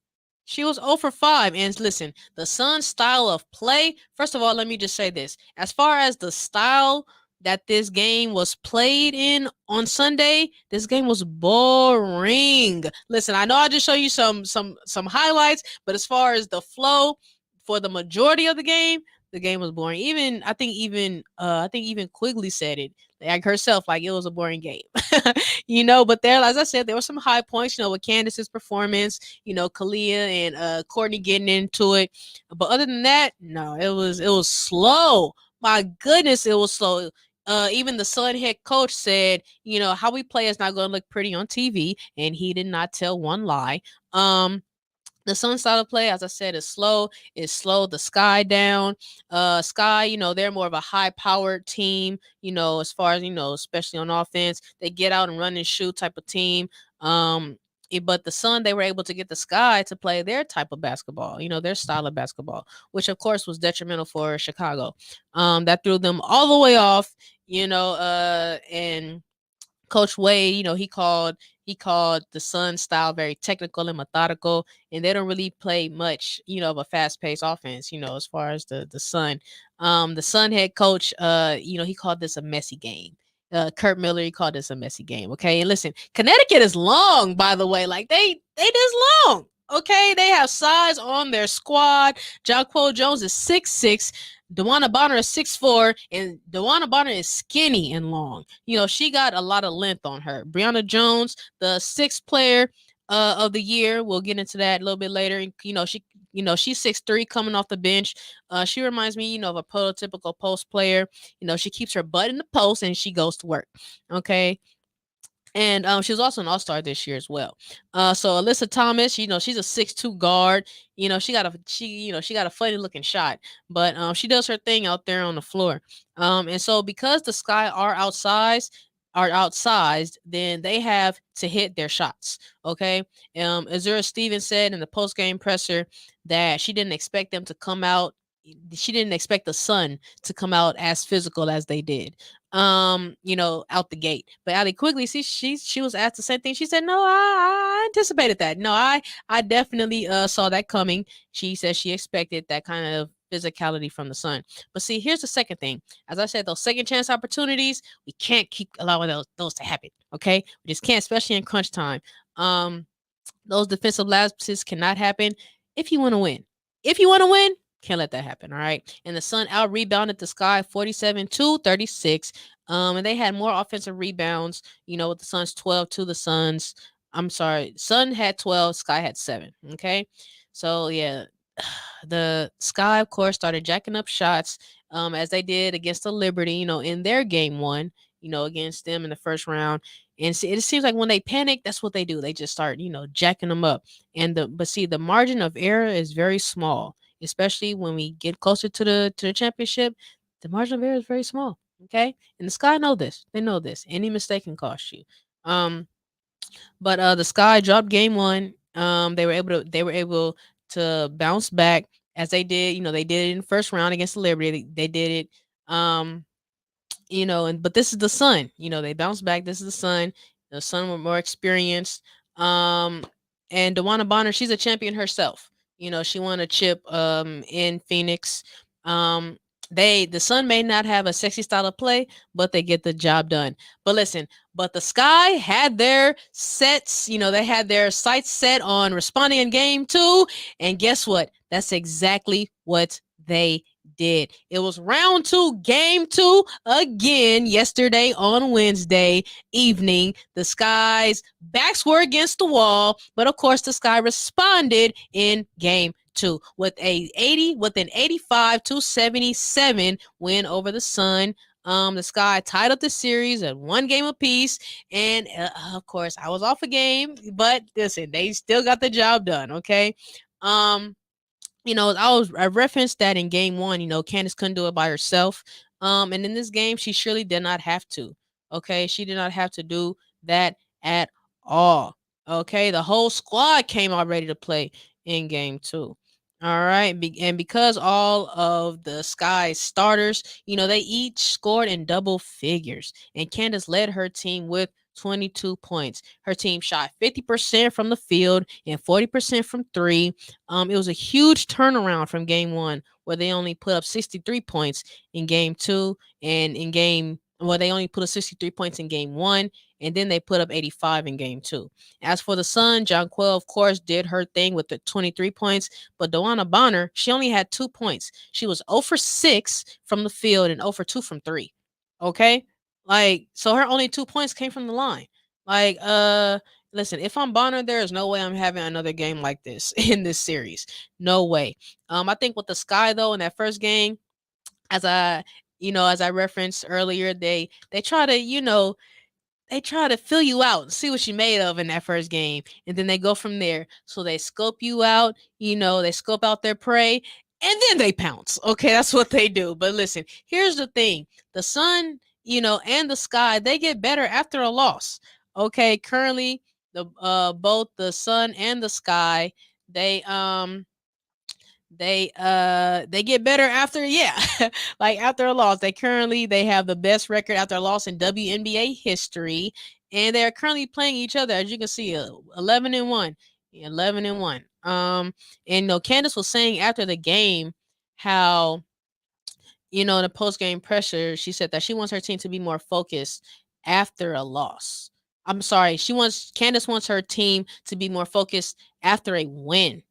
She was 0 for 5. And listen, the Suns' style of play, first of all, let me just say this. As far as the style that this game was played in on Sunday, this game was boring. Listen, I know I just show you some highlights, but as far as the flow for the majority of the game was boring. I think even Quigley said it, like herself, like it was a boring game. But there, as I said, there were some high points, with Candace's performance, Kalia and Courtney getting into it. But other than that, no, it was slow. My goodness, it was slow. Even the Sun head coach said, how we play is not going to look pretty on TV, and he did not tell one lie. The Sun style of play, as I said, is slow. It slowed the Sky down. Sky, they're more of a high-powered team, as far as, especially on offense. They get out and run and shoot type of team. But the Sun, they were able to get the Sky to play their type of basketball, their style of basketball, which, of course, was detrimental for Chicago. That threw them all the way off, and Coach Wade, he called the Sun style very technical and methodical, and they don't really play much, of a fast-paced offense, as far as the Sun. The Sun head coach, he called this a messy game. Kurt Miller, he called this a messy game. Okay, and listen, Connecticut is long, by the way. Like they just long. Okay, they have size on their squad. Jaquo Jones is 6'6". DeWanna Bonner is 6'4", and DeWanna Bonner is skinny and long. She got a lot of length on her. Brianna Jones, the 6th player of the year. We'll get into that a little bit later. She's 6'3", coming off the bench. She reminds me, of a prototypical post player. She keeps her butt in the post and she goes to work. Okay. And she was also an all-star this year as well. So Alyssa Thomas, she's a 6'2" guard. She got a funny looking shot, but she does her thing out there on the floor. And so because the Sky are outsized, then they have to hit their shots. Okay. Azura Stevens said in the post-game presser that she didn't expect them to come out. She didn't expect the Sun to come out as physical as they did. Out the gate. But Allie Quigley, she was asked the same thing. She said, "No, I anticipated that. No, I definitely saw that coming." She said she expected that kind of physicality from the Sun. But see, here's the second thing. As I said, those second chance opportunities, we can't keep allowing those to happen. Okay, we just can't, especially in crunch time. Those defensive lapses cannot happen if you want to win. Can't let that happen, all right? And the Sun out-rebounded the Sky 47-36. And they had more offensive rebounds, with the Suns 12 to the Suns. I'm sorry, Sun had 12, Sky had 7, okay? So, yeah, the Sky, of course, started jacking up shots as they did against the Liberty, in their game 1, against them in the first round. And see, it seems like when they panic, that's what they do. They just start, jacking them up. But see, the margin of error is very small. Especially when we get closer to the championship, the margin of error is very small. Okay, and the Sky know this. They know this. Any mistake can cost you. But the Sky dropped game 1. They were able to bounce back as they did. They did it in the first round against the Liberty. They did it. But this is the Sun. They bounced back. This is the Sun. The Sun were more experienced. And DeWanna Bonner, she's a champion herself. She won a chip in Phoenix. The Sun may not have a sexy style of play, but they get the job done. But listen, the Sky had their sets, they had their sights set on responding in game 2. And guess what? That's exactly what they did. It was round 2, game 2 again yesterday on Wednesday evening. The Sky's backs were against the wall, but of course the Sky responded in game 2 with an 85-77 win over the Sun. The Sky tied up the series at 1 game apiece, and of course I was off a game, but listen, they still got the job done. Okay. I referenced that in game 1, Candace couldn't do it by herself. And in this game, she surely did not have to. Okay. She did not have to do that at all. Okay. The whole squad came out ready to play in game 2. All right. And because all of the Sky starters, they each scored in double figures. And Candace led her team with 22 points. Her team shot 50% from the field and 40% from three. It was a huge turnaround from game one, where they only put up 63 points in game two. And they only put up 63 points in game one. And then they put up 85 in game two. As for the Sun, Jonquel, of course, did her thing with the 23 points. But Dewana Bonner, she only had 2 points. She was 0 for 6 from the field and 0 for 2 from 3. Okay? So her only 2 points came from the line. Listen, if I'm Bonner, there is no way I'm having another game like this in this series. No way. I think with the Sky, though, in that first game, as I referenced earlier, they try to, they try to fill you out and see what you made of in that first game. And then they go from there. So they scope you out, they scope out their prey, and then they pounce. Okay, that's what they do. But listen, here's the thing. The Sun, and the Sky, they get better after a loss. Okay, currently both the Sun and the Sky, they get better after after a loss. They have the best record after a loss in WNBA history, and they're currently playing each other, as you can see, 11-1. And Candace was saying after the game how in the post-game pressure, she said that she wants her team to be more focused after a loss. I'm sorry, Candace wants her team to be more focused after a win.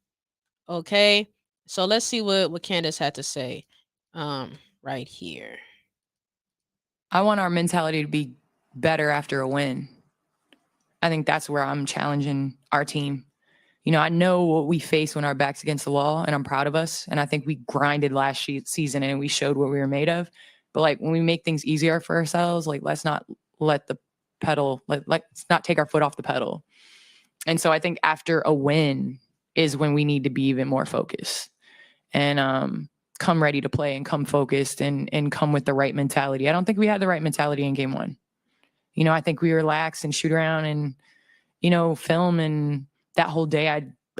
Okay, so let's see what Candace had to say right here. I want our mentality to be better after a win. I think that's where I'm challenging our team. I know what we face when our back's against the wall, and I'm proud of us. And I think we grinded last season and we showed what we were made of. But when we make things easier for ourselves, let's not let the pedal, let's not take our foot off the pedal. And so I think after a win is when we need to be even more focused and come ready to play and come focused and come with the right mentality. I don't think we had the right mentality in game one. I think we relaxed and shoot around and, film, and that whole day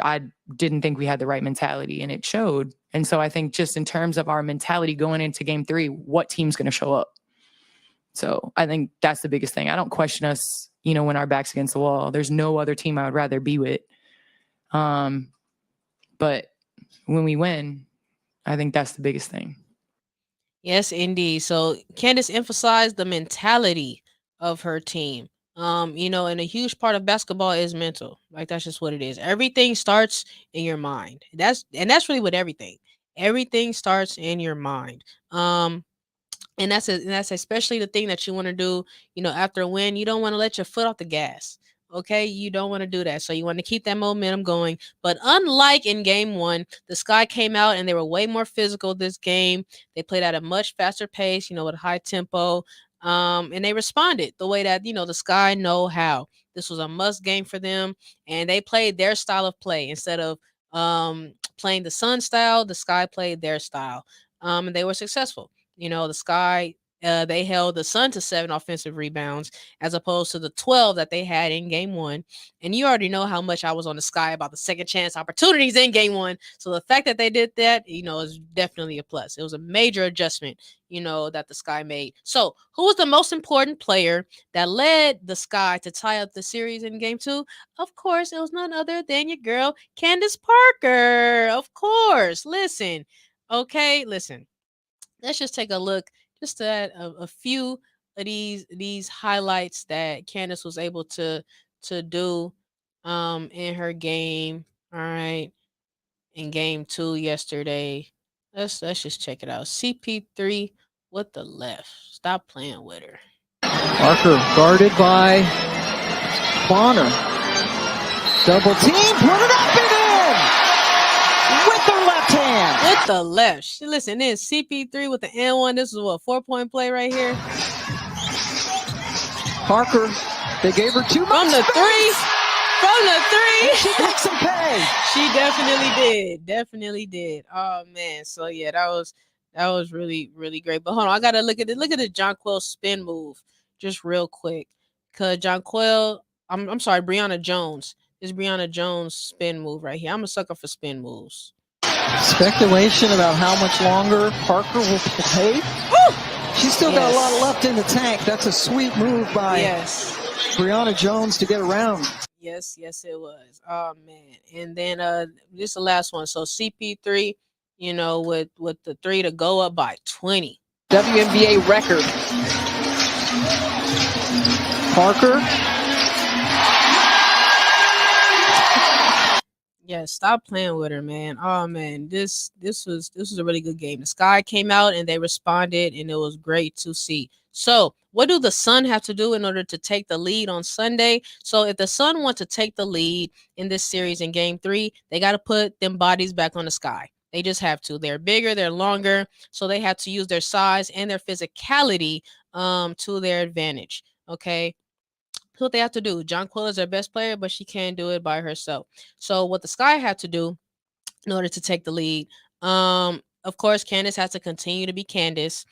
I didn't think we had the right mentality, and it showed. And so I think just in terms of our mentality going into game three, what team's going to show up? So I think that's the biggest thing. I don't question us, when our back's against the wall. There's no other team I would rather be with. But when we win, I think that's the biggest thing. Yes, indeed. So Candace emphasized the mentality of her team. And a huge part of basketball is mental. That's just what it is. Everything starts in your mind. That's really with everything. Everything starts in your mind. And that's especially the thing that you want to do, after a win. You don't want to let your foot off the gas. Okay, you don't want to do that. So you want to keep that momentum going. But unlike in game one, the Sky came out and they were way more physical this game. They played at a much faster pace, with high tempo. And they responded the way that, the Sky know how. This was a must game for them. And they played their style of play instead of playing the Sun style. The Sky played their style. And they were successful. The Sky, they held the Sun to 7 offensive rebounds as opposed to the 12 that they had in game one. And you already know how much I was on the Sky about the second chance opportunities in game one. So the fact that they did that, is definitely a plus. It was a major adjustment, that the Sky made. So who was the most important player that led the Sky to tie up the series in game two? Of course, it was none other than your girl, Candace Parker. Of course. Listen. Let's just take a look just at a few of these highlights that Candace was able to do in her game. All right, in game two yesterday. Let's just check it out. CP3 with the left. Stop playing with her. Parker guarded by Bonner. Double team, put it up and in with the left hand. With the left. Listen, this CP3 with the N1. This is what, 4-point play right here. Parker, they gave her too much from the three. From the three. And she took some pay. She definitely did. Definitely did. Oh man. So yeah, that was really, really great. But hold on, I gotta look at it. Look at the Jonquel spin move just real quick. Cause Jonquel, I'm sorry, Brianna Jones. This Brianna Jones spin move right here. I'm a sucker for spin moves. Speculation about how much longer Parker will play. She's still got a lot left in the tank. That's a sweet move by Brianna Jones to get around. Yes, it was. Oh man. And then this is the last one. So CP3, with the 3 to go up by 20. WNBA record. Parker. Yeah, stop playing with her, man. Oh man, this was a really good game. The Sky came out and they responded, and it was great to see. So, what do the Sun have to do in order to take the lead on Sunday? So, if the Sun want to take the lead in this series in Game 3, they got to put them bodies back on the Sky. They just have to. They're bigger, they're longer, so they have to use their size and their physicality to their advantage. Okay. That's what they have to do. Jonquil is their best player, but she can't do it by herself. So what the Sky had to do in order to take the lead, of course, Candace has to continue to be Candace.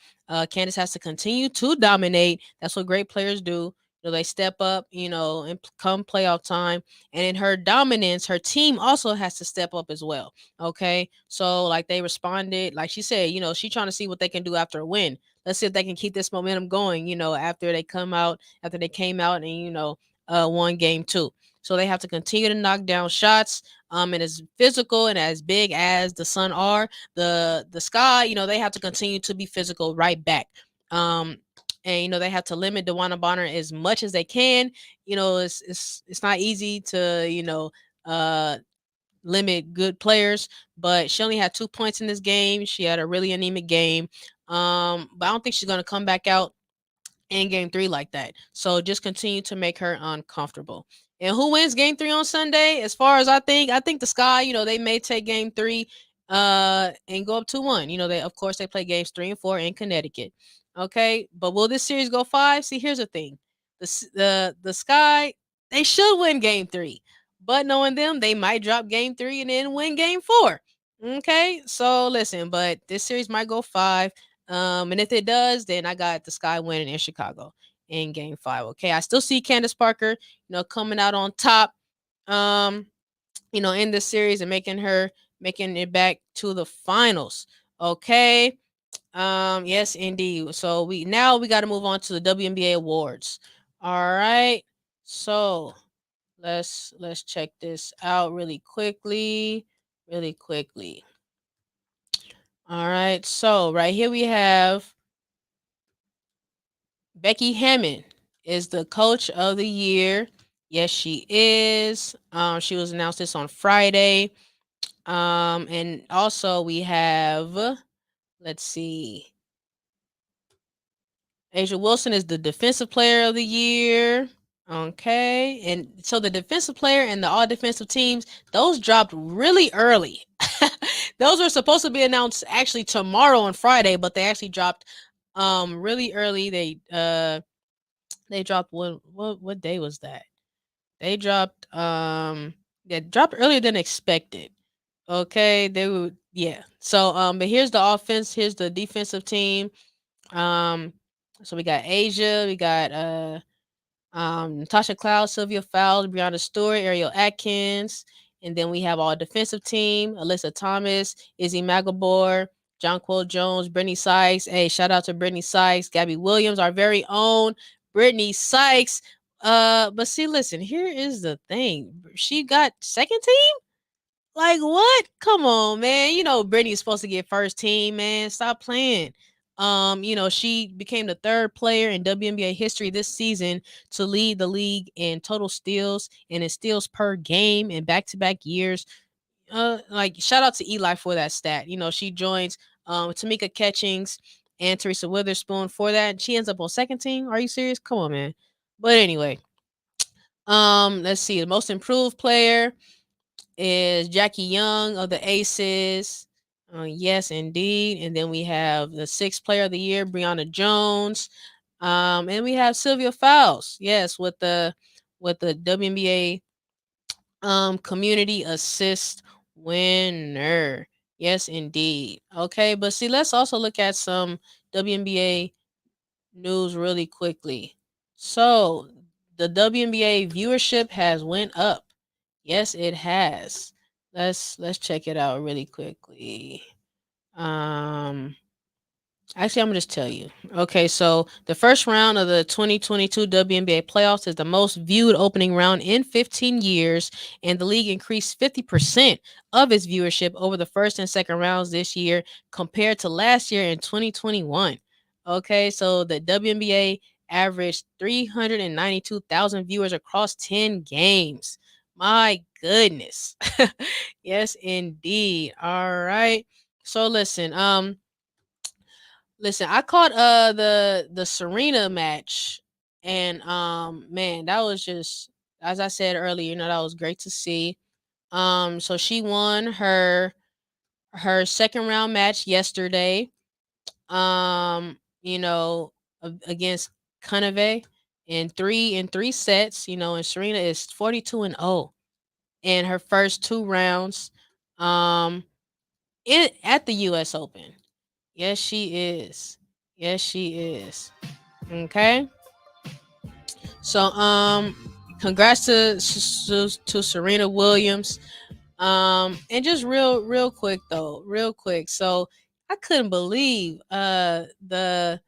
Candace has to continue to dominate. That's what great players do. They step up, and come playoff time. And in her dominance, her team also has to step up as well. Okay. So like they responded, like she said, she's trying to see what they can do after a win. Let's see if they can keep this momentum going, after they came out and, won Game 2. So they have to continue to knock down shots. And as physical and as big as the Sun are, the Sky, they have to continue to be physical right back. And they have to limit DeWanna Bonner as much as they can. It's not easy to limit good players, but she only had 2 points in this game. She had a really anemic game. But I don't think she's gonna come back out in Game 3 like that. So just continue to make her uncomfortable. And who wins Game 3 on Sunday? As far as I think the Sky, they may take Game 3 and go up 2-1. They play Games 3 and 4 in Connecticut. Okay, but will this series go 5? See, here's the thing. The Sky, they should win Game 3. But knowing them, they might drop Game 3 and then win Game 4. Okay, so listen, but this series might go 5. And if it does, then I got the Sky winning in Chicago in Game 5. Okay, I still see Candace Parker, coming out on top, in this series and making it back to the finals. Okay. Yes, indeed. So we got to move on to the WNBA Awards. All right. So let's check this out really quickly. All right. So right here we have Becky Hammond is the coach of the year. Yes, she is. She was announced this on Friday. And also we have, let's see, Asia Wilson is the defensive player of the year. Okay. And so the defensive player and the all defensive teams, those dropped really early. Those were supposed to be announced actually tomorrow on Friday, but they actually dropped really early. They dropped what day was that? They dropped earlier than expected. Okay, So but here's the offense, here's the defensive team. So we got Asia, we got Natasha Cloud, Sylvia Fowles, Brianna Stewart, Ariel Atkins, and then we have our defensive team: Alyssa Thomas, Izzy Magabor, Jonquil Jones, Brittney Sykes. Hey, shout out to Brittney Sykes, Gabby Williams, our very own Brittney Sykes. But see, listen, here is the thing: she got second team. Like what? Come on, man. Brittany's supposed to get first team, man. Stop playing. She became the third player in WNBA history this season to lead the league in total steals and in steals per game in back-to-back years. Shout out to Eli for that stat. She joins Tamika Catchings and Teresa Witherspoon for that. She ends up on second team. Are you serious? Come on, man. But anyway, let's see. The most improved player is Jackie Young of the Aces. Yes, indeed. And then we have the sixth player of the year, Brianna Jones. And we have Sylvia Fowles. Yes, with the WNBA community assist winner. Yes, indeed. Okay, but see, let's also look at some WNBA news really quickly. So the WNBA viewership has went up. Yes, it has. Let's check it out really quickly. Actually, I'm gonna just tell you. Okay, so the first round of the 2022 WNBA playoffs is the most viewed opening round in 15 years, and the league increased 50% of its viewership over the first and second rounds this year compared to last year in 2021. Okay, so the WNBA averaged 392,000 viewers across 10 games. My goodness. Yes, indeed. All right. So listen, I caught the Serena match, and man, that was just, as I said earlier, that was great to see. So she won her second round match yesterday. Against Caneve in three sets, and Serena is 42-0 in her first two rounds at the US Open. Yes, she is. Yes, she is. Okay. So, congrats to Serena Williams. And just real quick though, real quick. So, I couldn't believe the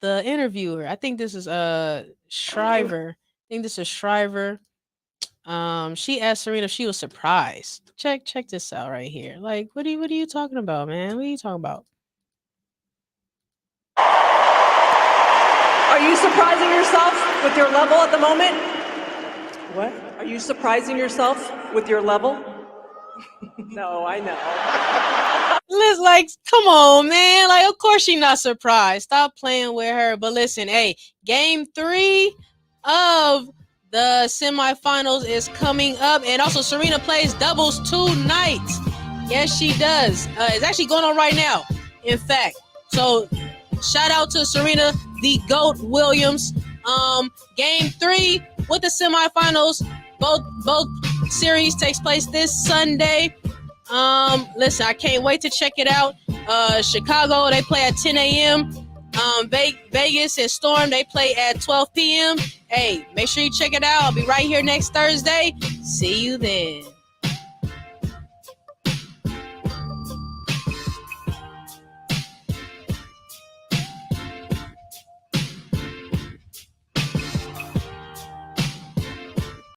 interviewer. I think this is Shriver. She asked Serena if she was surprised. Check this out right here. Like, what are you talking about, man? What are you talking about? Are you surprising yourself with your level at the moment? What? Are you surprising yourself with your level? No, I know. Liz, like, come on, man. Like, of course she's not surprised. Stop playing with her. But listen, hey, game 3 of the semifinals is coming up. And also, Serena plays doubles tonight. Yes, she does. It's actually going on right now, in fact. So, shout out to Serena, the GOAT Williams. Game 3 with the semifinals. Both series takes place this Sunday. Listen, I can't wait to check it out. Chicago, they play at 10 a.m. Vegas and Storm, they play at 12 p.m. Hey, make sure you check it out. I'll be right here next Thursday. See you then.